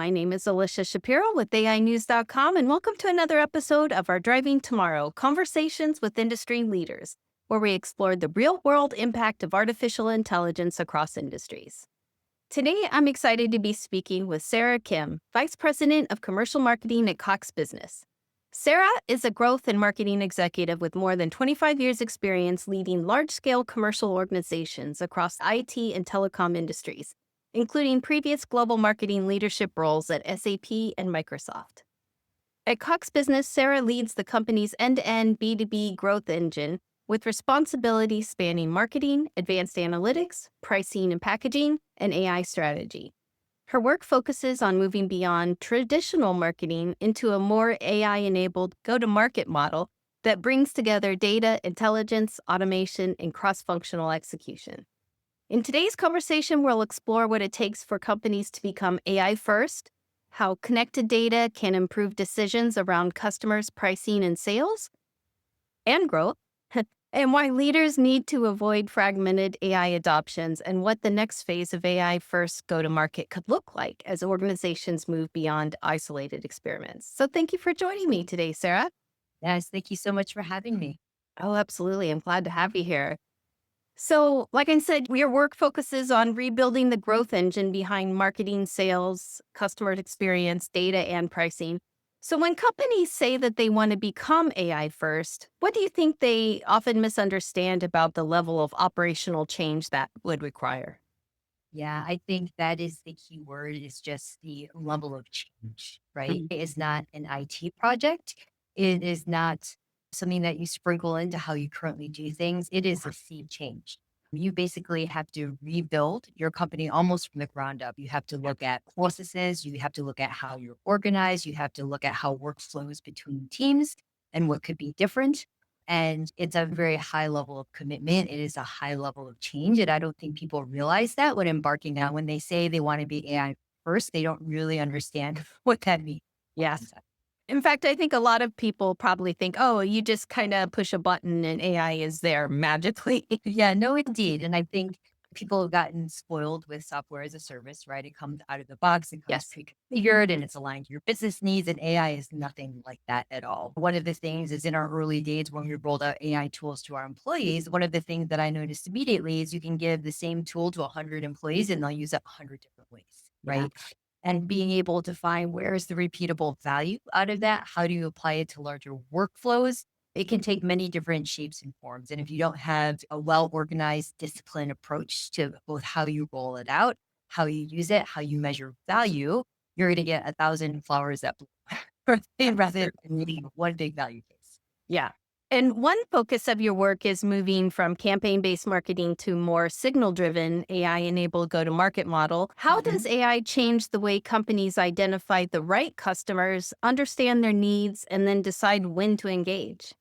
My name is Alicia Shapiro with AInews.com, and welcome to another episode of our Driving Tomorrow Conversations with Industry Leaders, where we explore the real world impact of artificial intelligence across industries. Today, I'm excited to be speaking with Sarah Kim, Vice President of Commercial Marketing at Cox Business. Sarah is a growth and marketing executive with more than 25 years' experience leading large scale commercial organizations across IT and telecom industries, including previous global marketing leadership roles at SAP and Microsoft. At Cox Business, Sarah leads the company's end-to-end B2B growth engine with responsibilities spanning marketing, advanced analytics, pricing and packaging, and AI strategy. Her work focuses on moving beyond traditional marketing into a more AI-enabled go-to-market model that brings together data, intelligence, automation, and cross-functional execution. In today's conversation, we'll explore what it takes for companies to become AI first, how connected data can improve decisions around customers' pricing and sales and growth, and why leaders need to avoid fragmented AI adoptions, and what the next phase of AI first go to market could look like as organizations move beyond isolated experiments. So, thank you for joining me today, Sarah. Yes, thank you so much for having me. Oh, absolutely. I'm glad to have you here. So, like I said, your work focuses on rebuilding the growth engine behind marketing, sales, customer experience, data, and pricing. So, when companies say that they want to become AI first, what do you think they often misunderstand about the level of operational change that would require? Yeah, I think that is the key word is just the level of change, right? Mhm. It is not an IT project. It is not something that you sprinkle into how you currently do things. It is a sea change. You basically have to rebuild your company almost from the ground up. You have to look at processes. You have to look at how you're organized. You have to look at how work flows between teams and what could be different. And it's a very high level of commitment. It is a high level of change. And I don't think people realize that when embarking on, when they say they want to be AI first, they don't really understand what that means. Yes. In fact, I think a lot of people probably think, oh, you just kind of push a button and AI is there magically. Yeah, no, indeed. And I think people have gotten spoiled with software as a service, right? It comes out of the box, it comes Yes. pre-configured, and it's aligned to your business needs. And AI is nothing like that at all. One of the things is in our early days when we rolled out AI tools to our employees, one of the things that I noticed immediately is you can give the same tool to 100 employees and they'll use it 100 different ways, Yeah. right? And being able to find where is the repeatable value out of that? How do you apply it to larger workflows? It can take many different shapes and forms. And if you don't have a well organized, disciplined approach to both how you roll it out, how you use it, how you measure value, you're going to get 1,000 flowers that bloom rather than needing one big value case. Yeah. And one focus of your work is moving from campaign based marketing to more signal driven AI enabled go to market model. How does Mhm. AI change the way companies identify the right customers, understand their needs, and then decide when to engage?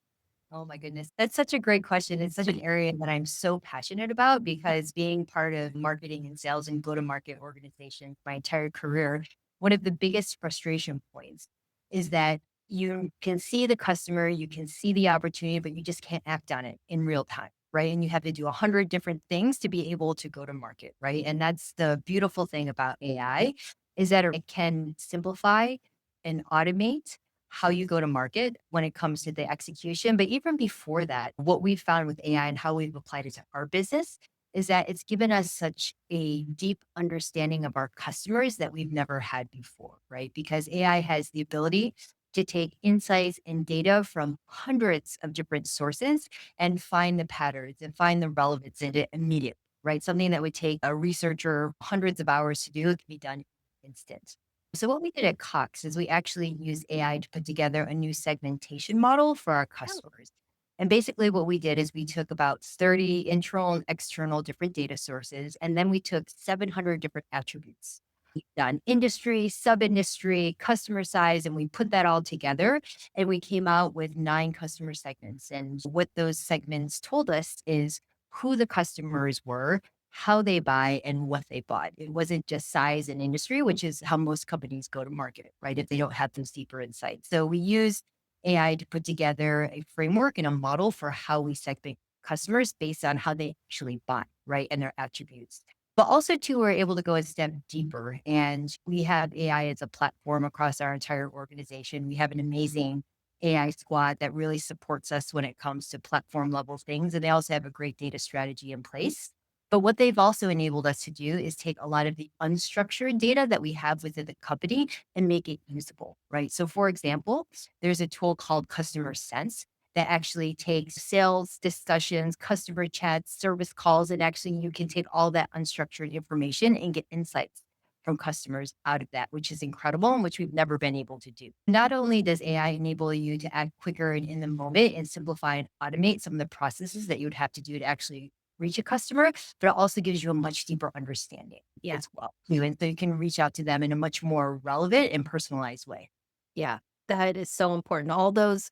Oh my goodness. That's such a great question. It's such an area that I'm so passionate about because being part of marketing and sales and go to market organizations my entire career, one of the biggest frustration points is that you can see the customer, you can see the opportunity, but you just can't act on it in real time. Right. And you have to do 100 different things to be able to go to market. Right. And that's the beautiful thing about AI is that it can simplify and automate how you go to market when it comes to the execution. But even before that, what we've found with AI and how we've applied it to our business is that it's given us such a deep understanding of our customers that we've never had before, right? Because AI has the ability to take insights and data from hundreds of different sources and find the patterns and find the relevance in it immediately, right? Something that would take a researcher hundreds of hours to do can be done in an instant. So what we did at Cox is we actually used AI to put together a new segmentation model for our customers. And basically what we did is we took about 30 internal and external different data sources, and then we took 700 different attributes. We've done industry, sub-industry, customer size, and we put that all together and we came out with 9 customer segments. And what those segments told us is who the customers were, how they buy and what they bought. It wasn't just size and industry, which is how most companies go to market, right? If they don't have those deeper insights. So we use AI to put together a framework and a model for how we segment customers based on how they actually buy, right? And their attributes. But also too, we're able to go a step deeper, and we have AI as a platform across our entire organization. We have an amazing AI squad that really supports us when it comes to platform level things. And they also have a great data strategy in place. But what they've also enabled us to do is take a lot of the unstructured data that we have within the company and make it usable, right? So, for example, there's a tool called Customer Sense that actually takes sales discussions, customer chats, service calls, and actually you can take all that unstructured information and get insights from customers out of that, which is incredible and which we've never been able to do. Not only does AI enable you to act quicker and in the moment and simplify and automate some of the processes that you would have to do to actually reach a customer, but it also gives you a much deeper understanding Yeah. as well. And so you can reach out to them in a much more relevant and personalized way. Yeah. That is so important. All those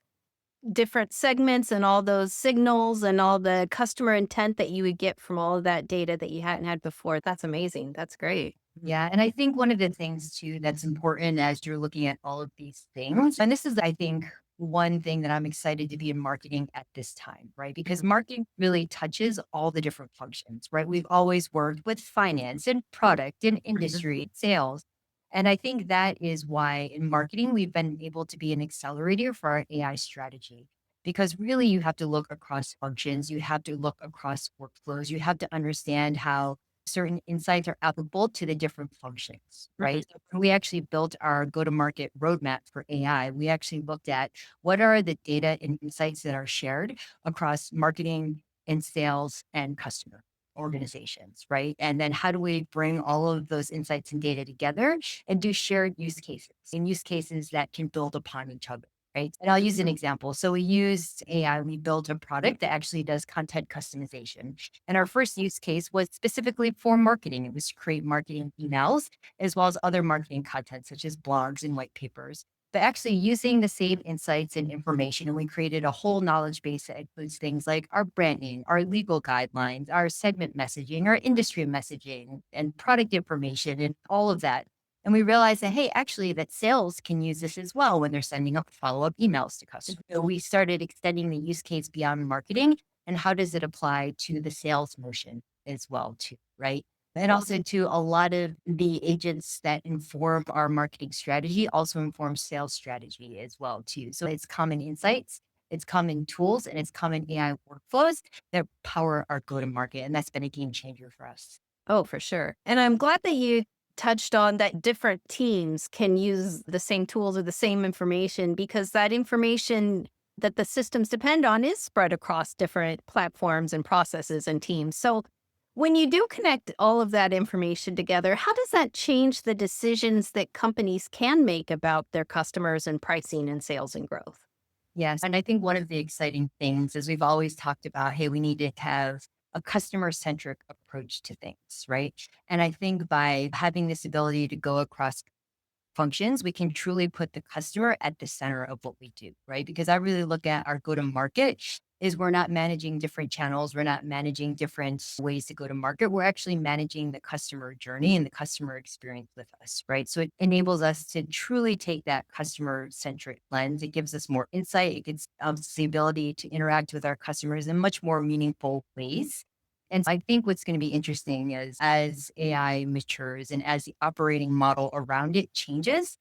different segments and all those signals and all the customer intent that you would get from all of that data that you hadn't had before. That's amazing. That's great. Yeah. And I think one of the things too that's important as you're looking at all of these things, and this is, I think, one thing that I'm excited to be in marketing at this time, right? Because marketing really touches all the different functions, right? We've always worked with finance and product and industry, sales. And I think that is why in marketing, we've been able to be an accelerator for our AI strategy. Because really, you have to look across functions, you have to look across workflows, you have to understand how certain insights are applicable to the different functions, right? So when we actually built our go to market roadmap for AI, we actually looked at what are the data and insights that are shared across marketing and sales and customer organizations, right? And then how do we bring all of those insights and data together and do shared use cases and use cases that can build upon each other? Right. And I'll use an example. So we used AI, we built a product that actually does content customization. And our first use case was specifically for marketing. It was to create marketing emails as well as other marketing content, such as blogs and white papers. But actually using the same insights and information, and we created a whole knowledge base that includes things like our branding, our legal guidelines, our segment messaging, our industry messaging, and product information, and all of that. And we realized that, hey, actually, that sales can use this as well when they're sending up follow-up emails to customers. So we started extending the use case beyond marketing and how does it apply to the sales motion as well too, right? And also to a lot of the agents that inform our marketing strategy also inform sales strategy as well too. So it's common insights, it's common tools, and it's common AI workflows that power our go-to-market. And that's been a game changer for us. Oh, for sure. And I'm glad that you touched on that different teams can use the same tools or the same information because that information that the systems depend on is spread across different platforms and processes and teams. So when you do connect all of that information together, how does that change the decisions that companies can make about their customers and pricing and sales and growth? Yes. And I think one of the exciting things is we've always talked about, hey, we need to have a customer centric approach to things, right? And I think by having this ability to go across functions, we can truly put the customer at the center of what we do, right? Because I really look at our go to market is we're not managing different channels, we're not managing different ways to go to market. We're actually managing the customer journey and the customer experience with us, right? So it enables us to truly take that customer centric lens. It gives us more insight. It gives us the ability to interact with our customers in much more meaningful ways. And I think what's going to be interesting is as AI matures and as the operating model around it changes,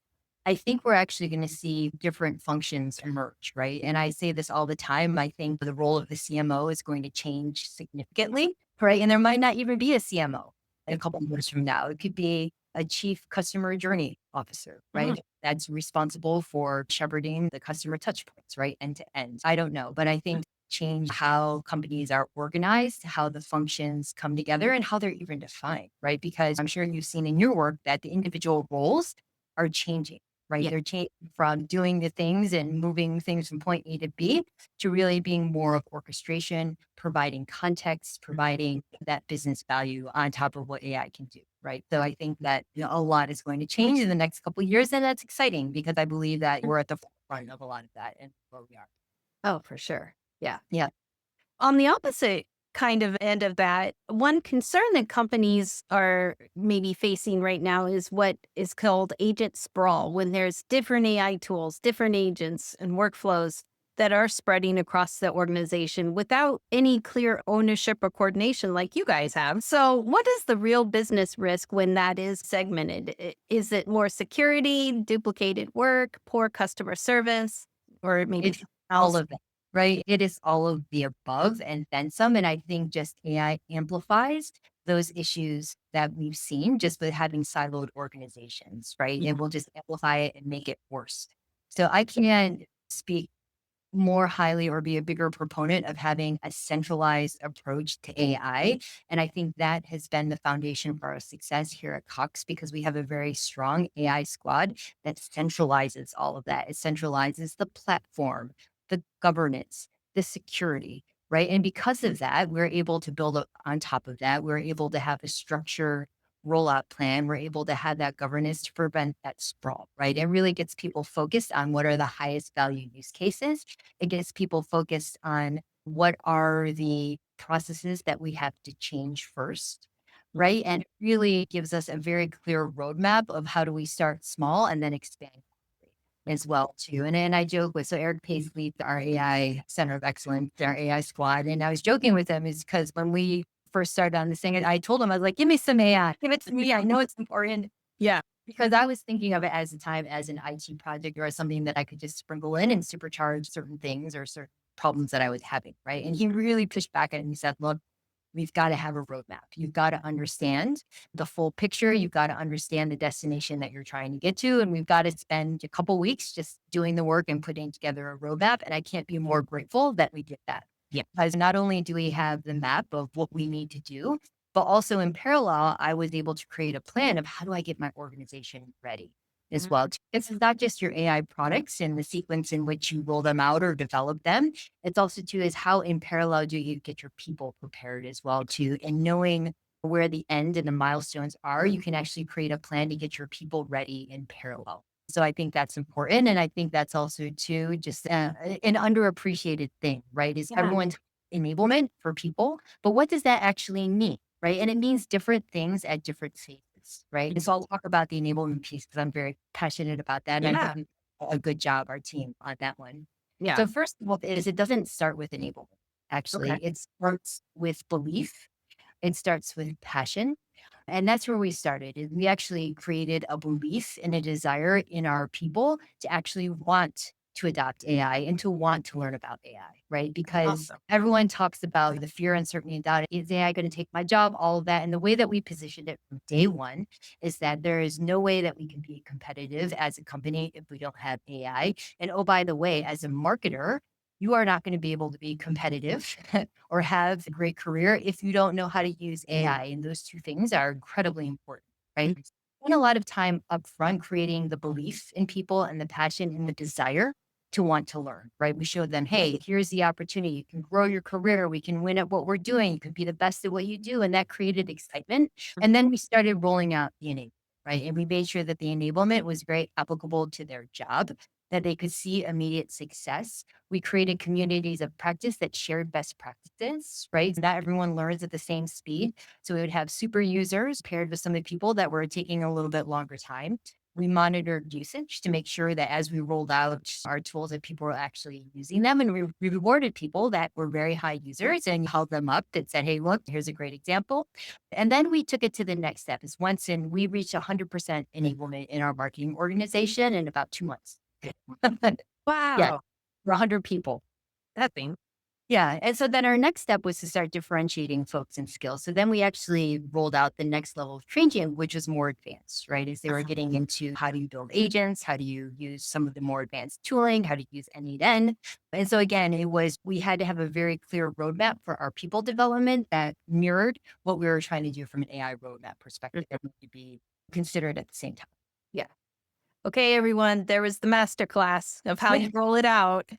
I think we're actually going to see different functions emerge, right? And I say this all the time. I think the role of the CMO is going to change significantly, right? And there might not even be a CMO in a couple of years from now. It could be a chief customer journey officer, Mhm. right? That's responsible for shepherding the customer touch points, right? End to end. I don't know, but I think change how companies are organized, how the functions come together, and how they're even defined, right? Because I'm sure you've seen in your work that the individual roles are changing, right? Yeah. They're changing from doing the things and moving things from point A to B to really being more of orchestration, providing context, providing that business value on top of what AI can do, right? So I think that a lot is going to change in the next couple of years, and that's exciting because I believe that we're at the forefront of a lot of that and where we are. Oh, for sure. Yeah. Yeah. On the opposite kind of end of that, one concern that companies are maybe facing right now is what is called agent sprawl, when there's different AI tools, different agents and workflows that are spreading across the organization without any clear ownership or coordination like you guys have. So, what is the real business risk when that is segmented? Is it more security, duplicated work, poor customer service, or maybe It's something all else? of that, right? It is all of the above and then some. And I think just AI amplifies those issues that we've seen just with having siloed organizations, right? It will just amplify it and make it worse. So I can't speak more highly or be a bigger proponent of having a centralized approach to AI. And I think that has been the foundation for our success here at Cox because we have a very strong AI squad that centralizes all of that. It centralizes the platform, the governance, the security, right? And because of that, we're able to build on top of that. We're able to have a structure rollout plan. We're able to have that governance to prevent that sprawl, right? It really gets people focused on what are the highest value use cases. It gets people focused on what are the processes that we have to change first, right? And it really gives us a very clear roadmap of how do we start small and then expand as well too. And I joke with Eric Pace leads our AI Center of Excellence, our AI squad. And I was joking with him is because when we first started on this thing, I told him, I was like, give me some AI. Give it to me. I know it's important. Yeah. Because I was thinking of it as a time as an IT project or as something that I could just sprinkle in and supercharge certain things or certain problems that I was having, right? And he really pushed back at it and he said, look, we've got to have a roadmap. You've got to understand the full picture. You've got to understand the destination that you're trying to get to. And we've got to spend a couple weeks just doing the work and putting together a roadmap. And I can't be more grateful that we did that. Yeah. Because not only do we have the map of what we need to do, but also in parallel, I was able to create a plan of how do I get my organization ready as well. This is not just your AI products and the sequence in which you roll them out or develop them. It's also too is how in parallel do you get your people prepared as well too, and knowing where the end and the milestones are, you can actually create a plan to get your people ready in parallel. So I think that's important, and I think that's also too just an underappreciated thing, right? Is Yeah. everyone's enablement for people, but what does that actually mean, right? And it means different things at different stages, right? And so I'll talk about the enablement piece because I'm very passionate about that, and I Yeah. think a good job our team on that one. Yeah. So first of all, is it doesn't start with enablement. Okay. Actually, it starts with belief. It starts with passion. And that's where we started. Is we actually created a belief and a desire in our people to actually want to adopt AI and to want to learn about AI, right? Because Awesome. everyone talks about the fear, uncertainty, and doubt. Is AI going to take my job? All of that. And the way that we positioned it from day one is that there is no way that we can be competitive as a company if we don't have AI. And oh, by the way, as a marketer, you are not going to be able to be competitive or have a great career if you don't know how to use AI. And those two things are incredibly important, right? Spend a lot of time upfront creating the belief in people and the passion and the desire to want to learn, right? We showed them, hey, here's the opportunity. You can grow your career. We can win at what we're doing. You could be the best at what you do. And that created excitement. And then we started rolling out the enablement, right? And we made sure that the enablement was very applicable to their job, that they could see immediate success. We created communities of practice that shared best practices, right? Not everyone learns at the same speed. So we would have super users paired with some of the people that were taking a little bit longer time. We monitored usage to make sure that as we rolled out our tools that people were actually using them, and we rewarded people that were very high users and held them up that said, hey, look, here's a great example. And then we took it to the next step is we reached 100% enablement in our marketing organization in about 2 months. Yeah, Wow. for 100 people. That thing. Yeah, and so then our next step was to start differentiating folks and skills. So then we actually rolled out the next level of training, which was more advanced, right? As they were getting into how do you build agents, how do you use some of the more advanced tooling, how to use N8N. And so again, we had to have a very clear roadmap for our people development that mirrored what we were trying to do from an AI roadmap perspective that needed to be considered at the same time. Yeah. Okay, everyone, there was the master class of how you roll it out.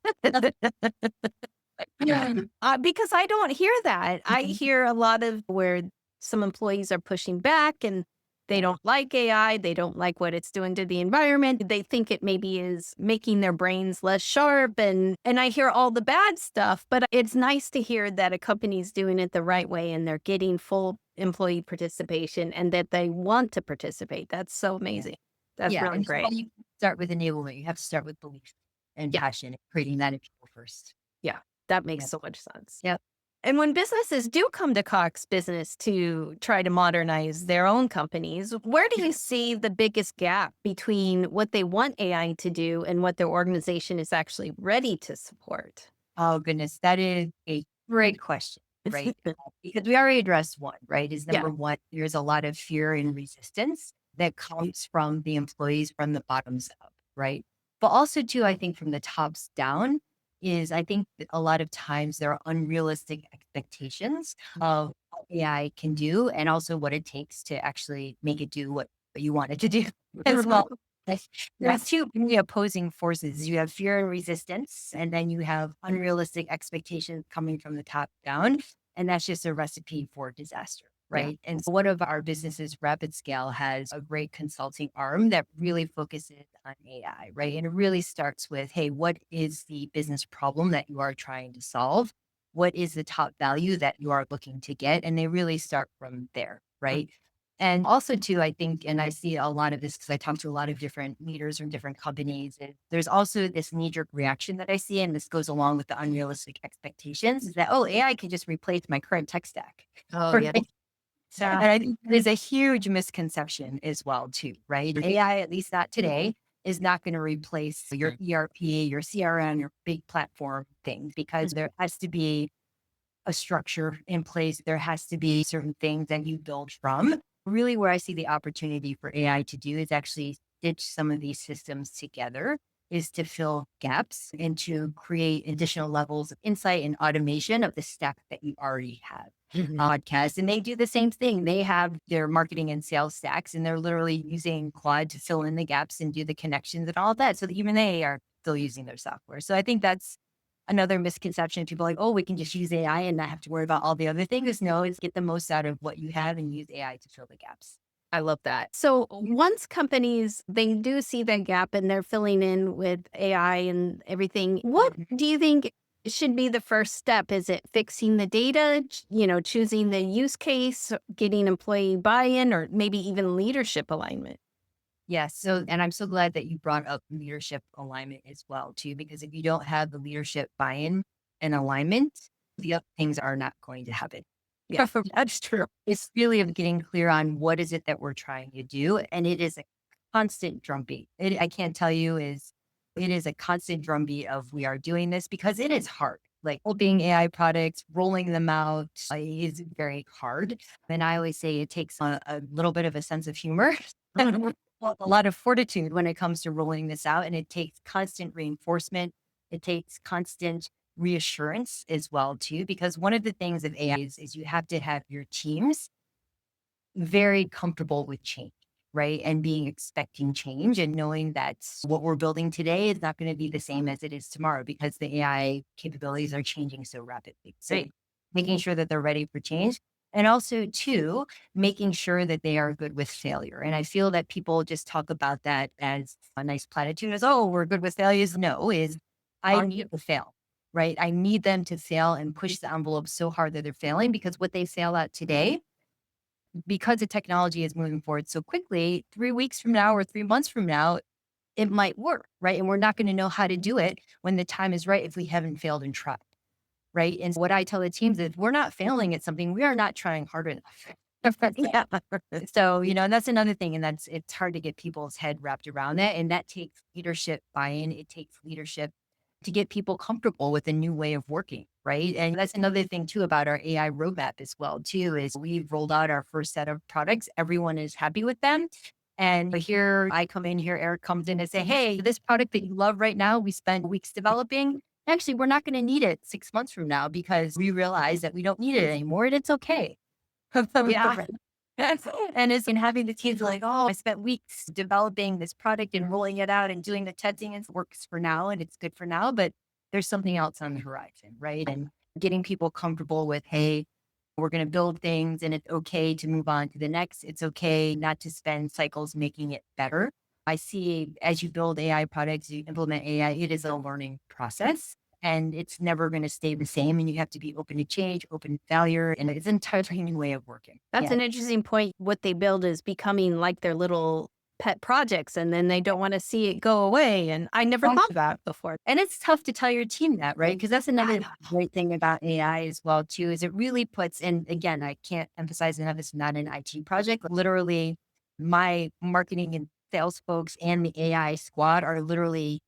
Because I don't hear that. I hear a lot of where some employees are pushing back and they don't like AI. They don't like what it's doing to the environment. They think it maybe is making their brains less sharp. And I hear all the bad stuff, but it's nice to hear that a company's doing it the right way and they're getting full employee participation and that they want to participate. That's so Yeah. amazing. That's Yeah, really and that's great. why you start with enablement. You have to start with belief. and Yeah. passion and creating that in people first. Yeah. That makes Yep. so much sense. Yep. And when businesses do come to Cox Business to try to modernize their own companies, where do you see the biggest gap between what they want AI to do and what their organization is actually ready to support? Oh, goodness. That is a great question, right? Because we already addressed one, right? Is Yeah. number one, there's a lot of fear and resistance that comes from the employees from the bottoms up, right? But also, too, I think from the tops down, is I think that a lot of times there are unrealistic expectations of what AI can do and also what it takes to actually make it do what you want it to do as well. Like, there's two really opposing forces. You have fear and resistance, and then you have unrealistic expectations coming from the top down. And that's just a recipe for disaster, Yeah. right? And so one of our businesses, Rapid Scale, has a great consulting arm that really focuses on AI, right? And it really starts with, hey, what is the business problem that you are trying to solve? What is the top value that you are looking to get? And they really start from there, right? And also, too, I think, and I see a lot of this because I talk to a lot of different leaders from different companies. There's also this knee jerk reaction that I see, and this goes along with the unrealistic expectations is that, oh, AI can just replace my current tech stack. Oh, yeah. Right? Yeah. And I think there's a huge misconception as well, too, right? AI, at least not today, is not going to replace your ERP, your CRM, your big platform things, because there has to be a structure in place. There has to be certain things that you build from. Really, where I see the opportunity for AI to do is actually stitch some of these systems together, is to fill gaps and to create additional levels of insight and automation of the stack that you already have. Podcast, and they do the same thing. They have their marketing and sales stacks, and they're literally using Claude to fill in the gaps and do the connections and all that. So that even they are still using their software. So I think that's another misconception. People are like, oh, we can just use AI and not have to worry about all the other things. No, it's get the most out of what you have and use AI to fill the gaps. I love that. So once companies they do see that gap and they're filling in with AI and everything, what Mhm. do you think should be the first step? Is it fixing the data, choosing the use case, getting employee buy-in, or maybe even leadership alignment? Yes. So, and I'm so glad that you brought up leadership alignment as well, too, because if you don't have the leadership buy-in and alignment, the other things are not going to happen. Yeah. That's true. It's really of getting clear on what is it that we're trying to do. And it is a constant drumbeat. I can't tell you it is a constant drumbeat of we are doing this because it is hard. Like building AI products, rolling them out is very hard. And I always say it takes a little bit of a sense of humor. Well, a lot of fortitude when it comes to rolling this out, and it takes constant reinforcement. It takes constant reassurance as well too, because one of the things of AI is you have to have your teams very comfortable with change, right? And being expecting change and knowing that what we're building today is not going to be the same as it is tomorrow because the AI capabilities are changing so rapidly. So Right. making sure that they're ready for change. And also, too, making sure that they are good with failure. And I feel that people just talk about that as a nice platitude as, oh, we're good with failures. No, is I need to fail, right? I need them to fail and push the envelope so hard that they're failing because what they fail at today, because the technology is moving forward so quickly, 3 weeks from now or 3 months from now, it might work, right? And we're not going to know how to do it when the time is right if we haven't failed and tried, right? And what I tell the teams is we're not failing at something, we are not trying hard enough. Yeah. So, and that's another thing. And it's hard to get people's head wrapped around that. And that takes leadership buy-in. It takes leadership to get people comfortable with a new way of working, right? And that's another thing too about our AI roadmap as well, too, is we've rolled out our first set of products. Everyone is happy with them. And here I come in here, Eric comes in and say, hey, this product that you love right now, we spent weeks developing. Actually, we're not going to need it 6 months from now because we realize that we don't need it anymore and it's okay. Yeah. And it's in having the teams like, oh, I spent weeks developing this product and rolling it out and doing the testing and it works for now and it's good for now, but there's something else on the horizon, right? And getting people comfortable with, hey, we're going to build things and it's okay to move on to the next. It's okay not to spend cycles making it better. I see as you build AI products, you implement AI, it is a learning process and it's never going to stay the same. And you have to be open to change, open to failure, and it's an entirely new way of working. That's Yeah. an interesting point. What they build is becoming like their little pet projects and then they don't want to see it go away. And I never thought of that before. And it's tough to tell your team that, right? Because that's another great thing about AI as well, too, is it really puts, and again, I can't emphasize enough, it's not an IT project. Literally, my marketing and sales folks and the AI squad are literally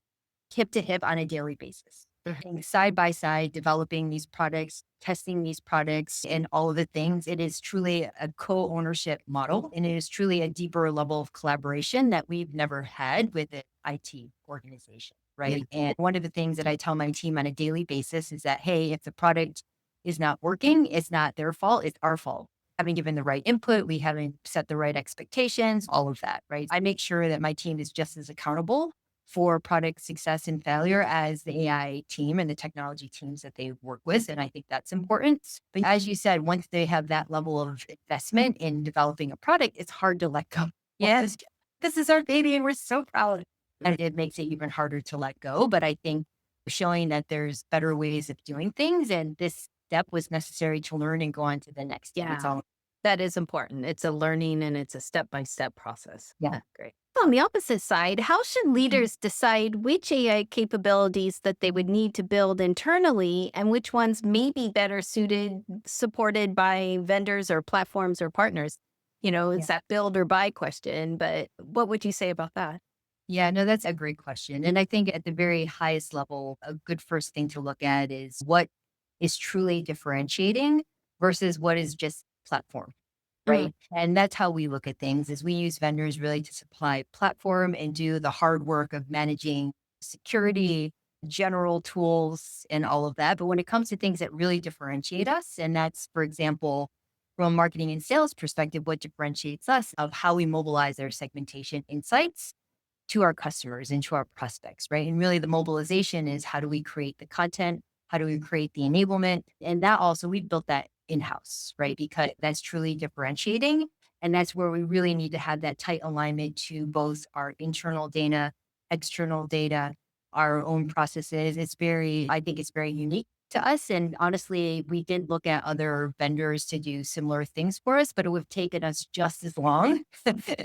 hip to hip on a daily basis. Working side by side, developing these products, testing these products, and all of the things. It is truly a co ownership model. And it is truly a deeper level of collaboration that we've never had with an IT organization. Right. And one of the things that I tell my team on a daily basis is that, hey, if the product is not working, it's not their fault, it's our fault. Haven't given the right input, we haven't set the right expectations, all of that. Right. I make sure that my team is just as accountable for product success and failure as the AI team and the technology teams that they work with. And I think that's important. But as you said, once they have that level of investment in developing a product, it's hard to let go. Yes, this is our baby and we're so proud. And it makes it even harder to let go. But I think showing that there's better ways of doing things and this step was necessary to learn and go on to the next step. It's Yeah, all, that is important. It's a learning and it's a step by step process. yeah. Great. On the opposite side, how should leaders decide which AI capabilities that they would need to build internally and which ones may be better suited, supported by vendors or platforms or partners? It's that build or buy question, but what would you say about that? Yeah, no, that's a great question. And I think at the very highest level, a good first thing to look at is what is truly differentiating versus what is just platform, Mm, right? And that's how we look at things is we use vendors really to supply platform and do the hard work of managing security, general tools and all of that. But when it comes to things that really differentiate us, and that's, for example, from a marketing and sales perspective, what differentiates us of how we mobilize our segmentation insights to our customers and to our prospects, right? And really the mobilization is how do we create the content? How do we create the enablement? And that also, we built that in-house, right? Because that's truly differentiating. And that's where we really need to have that tight alignment to both our internal data, external data, our own processes. I think it's very unique to us. And honestly, we did look at other vendors to do similar things for us, but it would have taken us just as long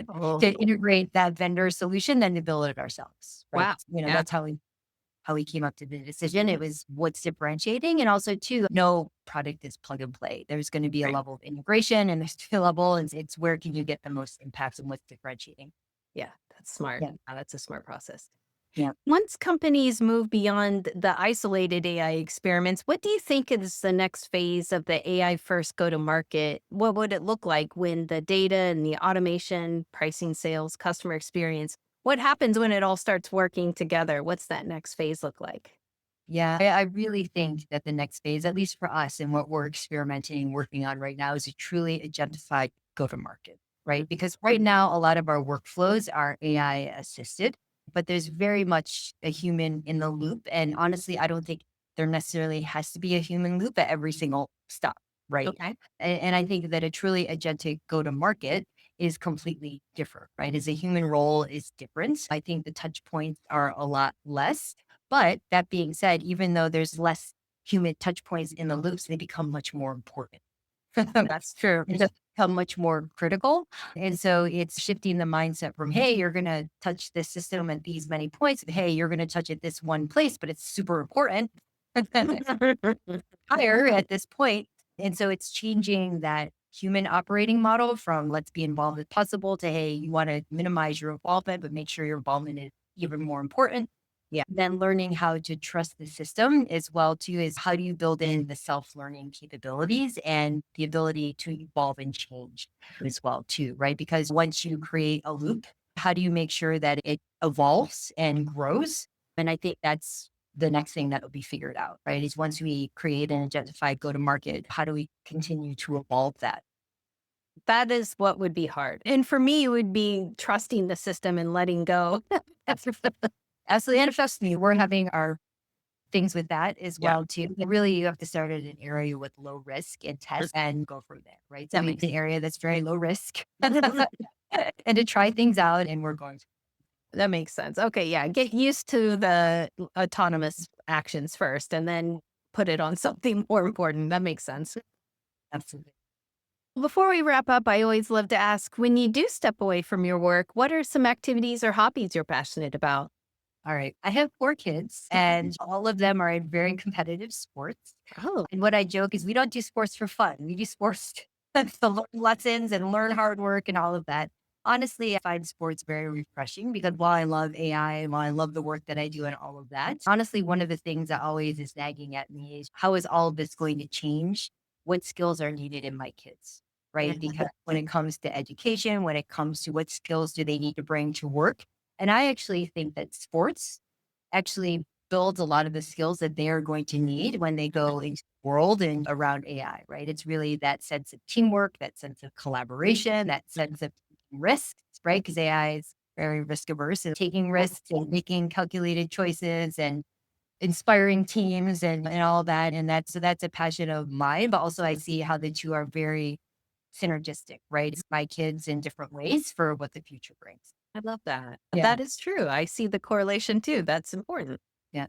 oh, to integrate that vendor solution than to build it ourselves, right? wow. Yeah. That's how we came up to the decision. It was what's differentiating. And also too, no product is plug and play. There's going to be a Right. level of integration and there's a level, and it's where can you get the most impacts and what's differentiating. Yeah. That's smart. Yeah. That's a smart process. Yeah. Once companies move beyond the isolated AI experiments, what do you think is the next phase of the AI first go to market? What would it look like when the data and the automation, pricing, sales, customer experience, what happens when it all starts working together? What's that next phase look like? Yeah, I really think that the next phase, at least for us and what we're experimenting, working on right now, is a truly agentified go to market, right? Because right now, a lot of our workflows are AI assisted, but there's very much a human in the loop. And honestly, I don't think there necessarily has to be a human loop at every single stop, right? Okay. And I think that a truly agentic go to market is completely different, right? As a human role is different. I think the touch points are a lot less, but that being said, even though there's less human touch points in the loops, they become much more important. That's true. They become much more critical. And so it's shifting the mindset from, hey, you're going to touch this system at these many points. Hey, you're going to touch it this one place, but it's super important. Higher at this point. And so it's changing that human operating model from let's be involved as possible to, hey, you want to minimize your involvement, but make sure your involvement is even more important. Yeah. Then learning how to trust the system as well too is how do you build in the self-learning capabilities and the ability to evolve and change as well too, right? Because once you create a loop, how do you make sure that it evolves and grows? And I think that's the next thing that will be figured out, right? Is once we create and identify go to market, how do we continue to evolve that? That is what would be hard. And for me, it would be trusting the system and letting go. Absolutely. And trust me, we're having our things with that as Yeah. well too. But really, you have to start at an area with low risk and test and go from there, right? So That it's makes an area that's very low risk and to try things out, and we're going to. that makes sense. Okay, yeah, get used to the autonomous actions first and then put it on something more important. That makes sense. Absolutely. Before we wrap up, I always love to ask when you do step away from your work, what are some activities or hobbies you're passionate about? All right. I have 4 kids, and all of them are in very competitive sports. Oh, And what I joke is we don't do sports for fun. We do sports to learn lessons and learn hard work and all of that. Honestly, I find sports very refreshing because while I love AI and while I love the work that I do and all of that, honestly, one of the things that always is nagging at me is how is all of this going to change? What skills are needed in my kids? Right. Because when it comes to education, when it comes to what skills do they need to bring to work, and I actually think that sports actually builds a lot of the skills that they are going to need when they go into the world and around AI, right? It's really that sense of teamwork, that sense of collaboration, that sense of risks, right? Because AI is very risk averse and taking risks and making calculated choices and inspiring teams and all that. And that's a passion of mine, but also I see how the two are very synergistic, right? It's my kids in different ways for what the future brings. I love that. Yeah. That is true. I see the correlation too. That's important. Yeah.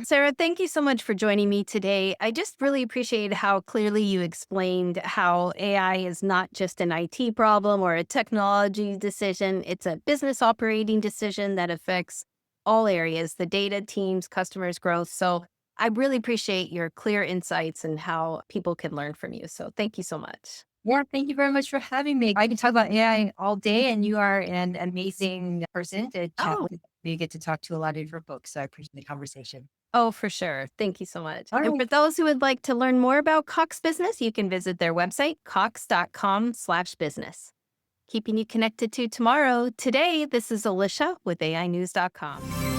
Sarah, thank you so much for joining me today. I just really appreciate how clearly you explained how AI is not just an IT problem or a technology decision, it's a business operating decision that affects all areas the data, teams, customers, growth. So I really appreciate your clear insights and how people can learn from you. So thank you so much. Yeah, thank you very much for having me. I can talk about AI all day, and you are an amazing person to chat Oh, with. We get to talk to a lot of different folks, so I appreciate the conversation. Oh, for sure. Thank you so much. All And right. for those who would like to learn more about Cox Business, you can visit their website, cox.com/business. Keeping you connected to tomorrow. Today, this is Alicia with AInews.com.